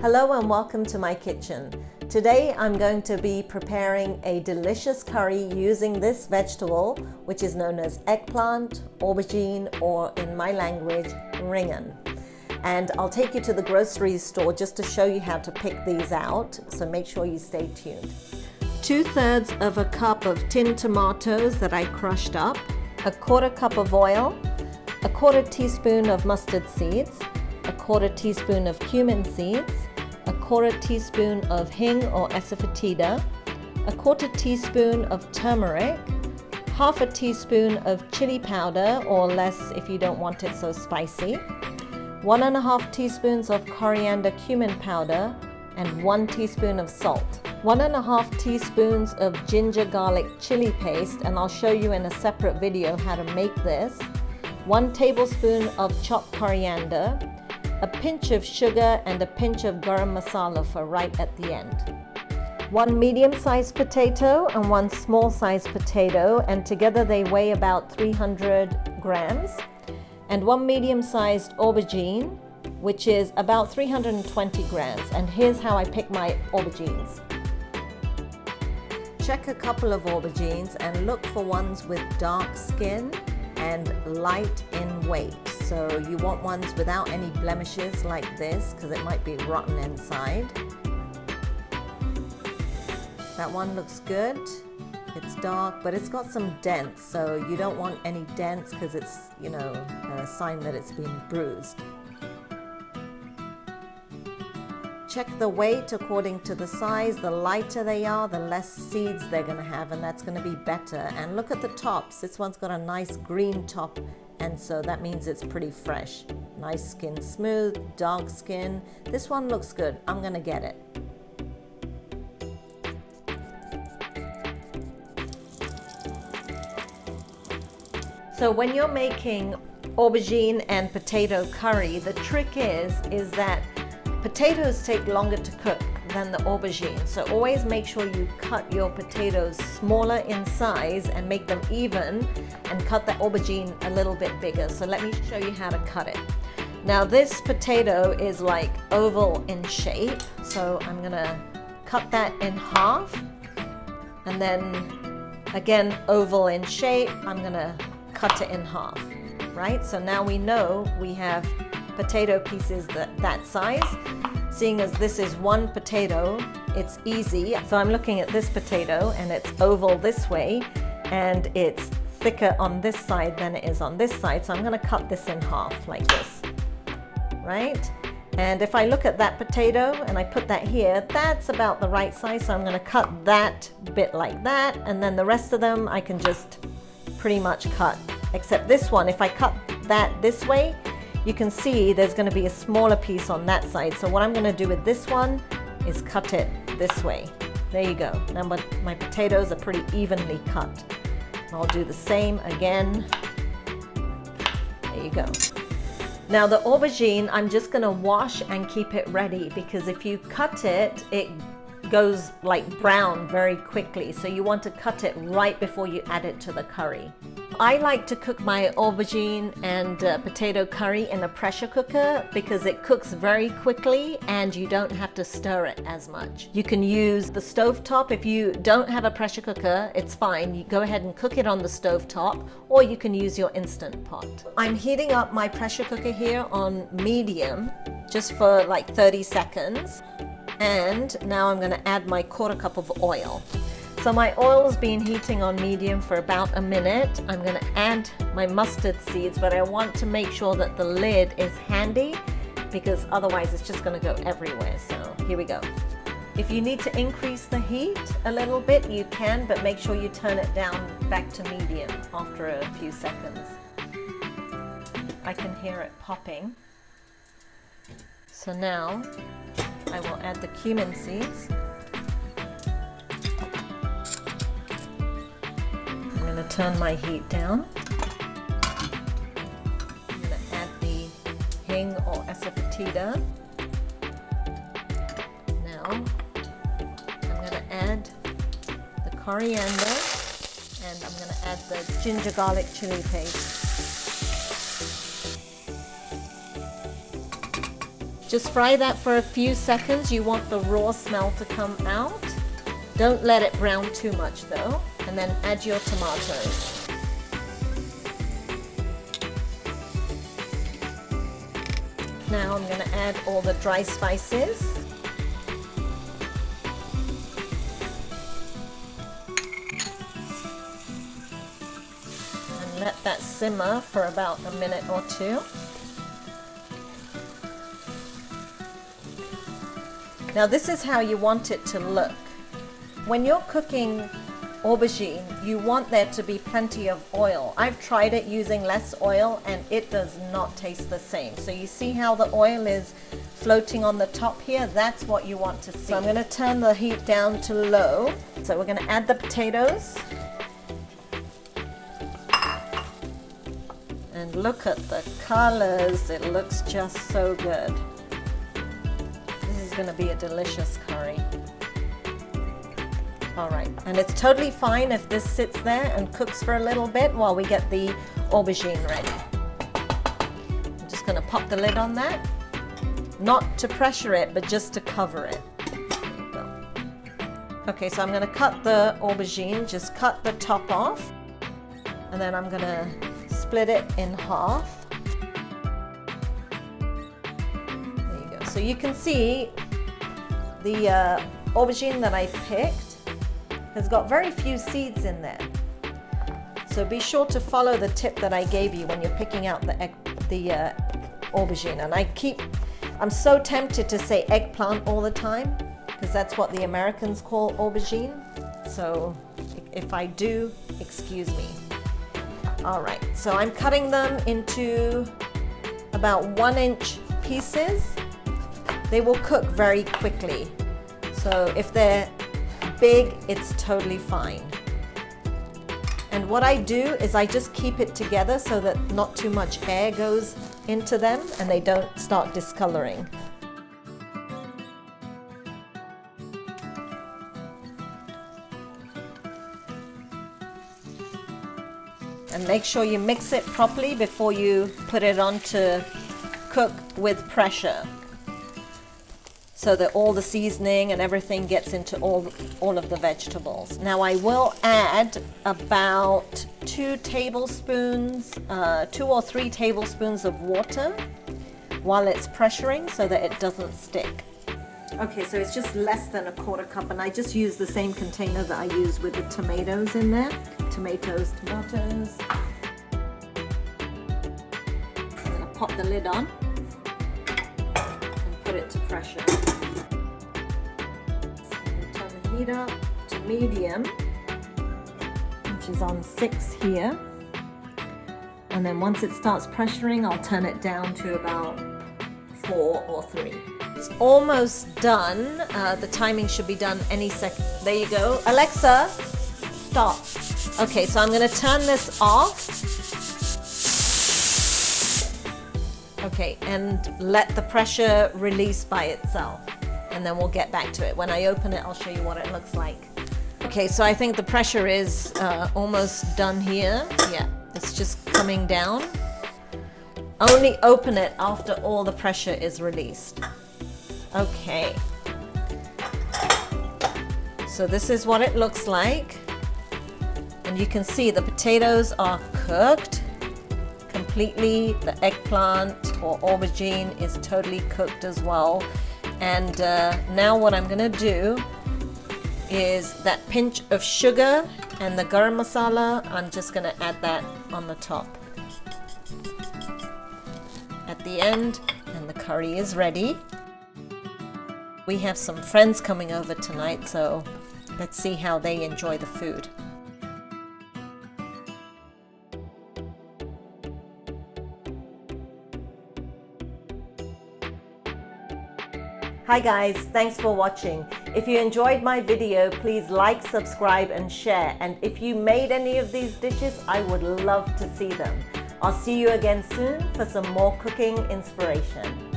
Hello and welcome to my kitchen. Today I'm going to be preparing a delicious curry using this vegetable, which is known as eggplant, aubergine, or in my language, ringan. And I'll take you to the grocery store just to show you how to pick these out, so make sure you stay tuned. 2/3 of a cup of tinned tomatoes that I crushed up, a 1/4 cup of oil, a 1/4 teaspoon of mustard seeds, a 1/4 teaspoon of cumin seeds, a 1/4 teaspoon of hing or asafoetida, a 1/4 teaspoon of turmeric, 1/2 teaspoon of chili powder or less if you don't want it so spicy, 1.5 teaspoons of coriander cumin powder, and 1 teaspoon of salt. 1.5 teaspoons of ginger garlic chili paste, and I'll show you in a separate video how to make this. 1 tablespoon of chopped coriander, a pinch of sugar, and a pinch of garam masala for right at the end. 1 medium-sized potato and 1 small-sized potato, and together they weigh about 300 grams. And 1 medium-sized aubergine, which is about 320 grams. And here's how I pick my aubergines. Check a couple of aubergines and look for ones with dark skin and light in weight. So you want ones without any blemishes like this, because it might be rotten inside. That one looks good. It's dark, but it's got some dents, so you don't want any dents because it's, a sign that it's been bruised. Check the weight according to the size. The lighter they are, the less seeds they're going to have, and that's going to be better. And look at the tops. This one's got a nice green top, and so that means it's pretty fresh. Nice skin, smooth, dark skin. This one looks good. I'm going to get it. So when you're making aubergine and potato curry, the trick is that potatoes take longer to cook than the aubergine. So always make sure you cut your potatoes smaller in size and make them even, and cut the aubergine a little bit bigger. So let me show you how to cut it. Now this potato is like oval in shape, so I'm gonna cut that in half, and then again oval in shape, I'm gonna cut it in half, right? So now we know we have potato pieces that size. Seeing as this is 1 potato, it's easy. So I'm looking at this potato and it's oval this way and it's thicker on this side than it is on this side. So I'm going to cut this in half like this, right? And if I look at that potato and I put that here, that's about the right size. So I'm going to cut that bit like that, and then the rest of them I can just pretty much cut, except this one. If I cut that this way, you can see there's going to be a smaller piece on that side. So what I'm going to do with this one is cut it this way. There you go. Now my potatoes are pretty evenly cut. I'll do the same again. There you go. Now the aubergine, I'm just going to wash and keep it ready, because if you cut it, it goes like brown very quickly. So you want to cut it right before you add it to the curry. I like to cook my aubergine and potato curry in a pressure cooker because it cooks very quickly and you don't have to stir it as much. You can use the stovetop. If you don't have a pressure cooker, it's fine. You go ahead and cook it on the stovetop, or you can use your Instant Pot. I'm heating up my pressure cooker here on medium just for like 30 seconds. And now I'm going to add my 1/4 cup of oil. So my oil's been heating on medium for about a minute. I'm going to add my mustard seeds, but I want to make sure that the lid is handy, because otherwise it's just going to go everywhere. So here we go. If you need to increase the heat a little bit, you can, but make sure you turn it down back to medium after a few seconds. I can hear it popping. So now I will add the cumin seeds. I'm going to turn my heat down. I'm going to add the hing or asafoetida. Now I'm going to add the coriander, and I'm going to add the ginger garlic chili paste. Just fry that for a few seconds. You want the raw smell to come out. Don't let it brown too much though. And then add your tomatoes. Now I'm going to add all the dry spices. And let that simmer for about a minute or two. Now this is how you want it to look. When you're cooking aubergine, you want there to be plenty of oil. I've tried it using less oil and it does not taste the same. So you see how the oil is floating on the top here? That's what you want to see. So I'm going to turn the heat down to low. So we're going to add the potatoes. And look at the colors. It looks just so good. This is going to be a delicious curry. Alright, and it's totally fine if this sits there and cooks for a little bit while we get the aubergine ready. I'm just going to pop the lid on that. Not to pressure it, but just to cover it. There you go. Okay, so I'm going to cut the aubergine, just cut the top off. And then I'm going to split it in half. There you go. So you can see the aubergine that I picked has got very few seeds in there. So be sure to follow the tip that I gave you when you're picking out the aubergine. And I'm so tempted to say eggplant all the time because that's what the Americans call aubergine. So if I do, excuse me. All right, so I'm cutting them into about 1-inch pieces. They will cook very quickly. So if they're big, it's totally fine. And what I do is I just keep it together so that not too much air goes into them and they don't start discoloring. And make sure you mix it properly before you put it on to cook with pressure, so that all the seasoning and everything gets into all of the vegetables. Now I will add about 2 or 3 tablespoons of water while it's pressuring so that it doesn't stick. Okay, so it's just less than a 1/4 cup, and I just use the same container that I use with the tomatoes in there. Tomatoes. I'm gonna pop the lid on and put it to pressure. Heat up to medium, which is on 6 here, and then once it starts pressuring, I'll turn it down to about 4 or 3. It's almost done. The timing should be done any second. There you go. Alexa, stop. Okay, so I'm going to turn this off. Okay, and let the pressure release by itself. And then we'll get back to it. When I open it, I'll show you what it looks like. Okay, so I think the pressure is almost done here. Yeah, it's just coming down. Only open it after all the pressure is released. Okay. So this is what it looks like. And you can see the potatoes are cooked completely. The eggplant or aubergine is totally cooked as well. And now what I'm going to do is that pinch of sugar and the garam masala, I'm just going to add that on the top at the end, and the curry is ready. We have some friends coming over tonight, so let's see how they enjoy the food. Hi guys, thanks for watching. If you enjoyed my video, please like, subscribe and share. And if you made any of these dishes, I would love to see them. I'll see you again soon for some more cooking inspiration.